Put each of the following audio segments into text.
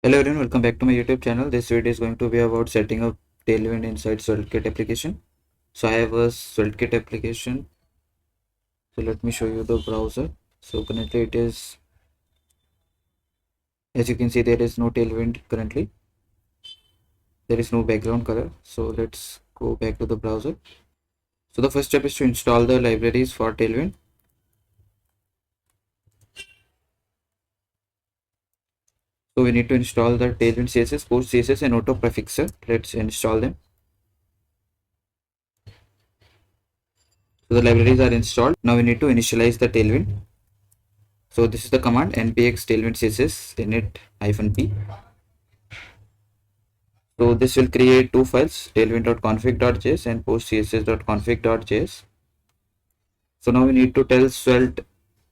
Hello everyone, welcome back to my YouTube channel. This video is going to be about setting up Tailwind inside SvelteKit application. So I have a SvelteKit application. So let me show you the browser. So currently it is, as you can see, there is no Tailwind currently. There is no background color. So let's go back to the browser. So the first step is to install the libraries for Tailwind. So we need to install the Tailwind CSS, Post CSS and Auto Prefixer. Let's install them. So the libraries are installed. Now we need to initialize the Tailwind. So this is the command npx tailwind css init-p. So this will create two files, tailwind.config.js and postcss.config.js. So now we need to tell Svelte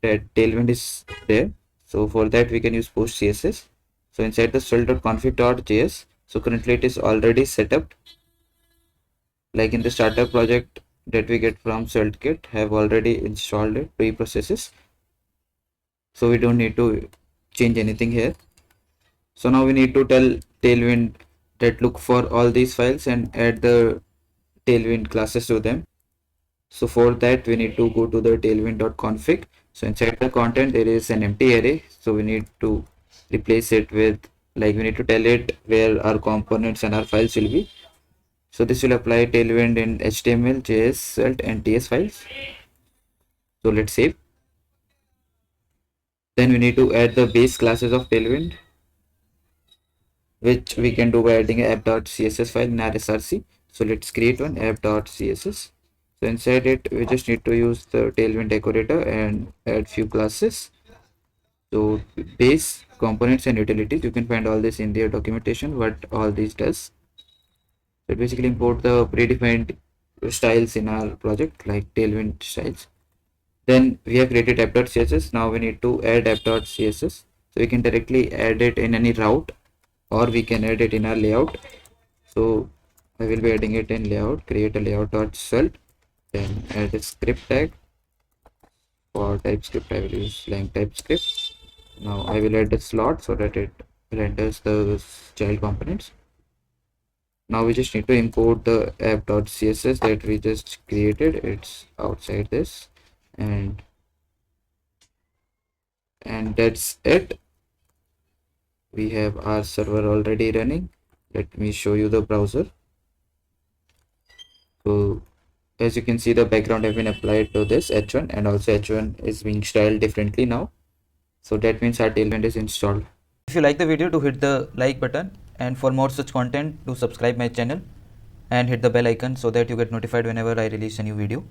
that Tailwind is there. So for that we can use postcss. So inside the svelte.config.js, so currently it is already set up. Like in the starter project that we get from SvelteKit, have already installed it, pre-processes. So we don't need to change anything here. So now we need to tell Tailwind that look for all these files and add the Tailwind classes to them. So for that we need to go to the tailwind.config. So inside the content there is an empty array. So we need to replace it with, like, we need to tell it where our components and our files will be. So this will apply Tailwind in HTML, JS, Svelte and TS files. So let's save. Then we need to add the base classes of Tailwind, which we can do by adding a app.css file in our src. So let's create one, app.css. So inside it we just need to use the Tailwind decorator and add few classes. So base, components and utilities, you can find all this in their documentation what all this does. So basically import the predefined styles in our project, like Tailwind styles. Then we have created app.css. Now we need to add app.css. So we can directly add it in any route, or we can add it in our layout. So I will be adding it in layout. Create a layout.svelte, then add a script tag. For TypeScript I will use lang TypeScript. Now I will add a slot so that it renders the child components. Now we just need to import the app.css that we just created. It's outside this, and that's it. We have our server already running. Let me show you the browser. So as you can see, the background have been applied to this h1, and also h1 is being styled differently now. So that means our Tailwind is installed. If you like the video, to hit the like button, and for more such content, do subscribe my channel and hit the bell icon so that you get notified whenever I release a new video.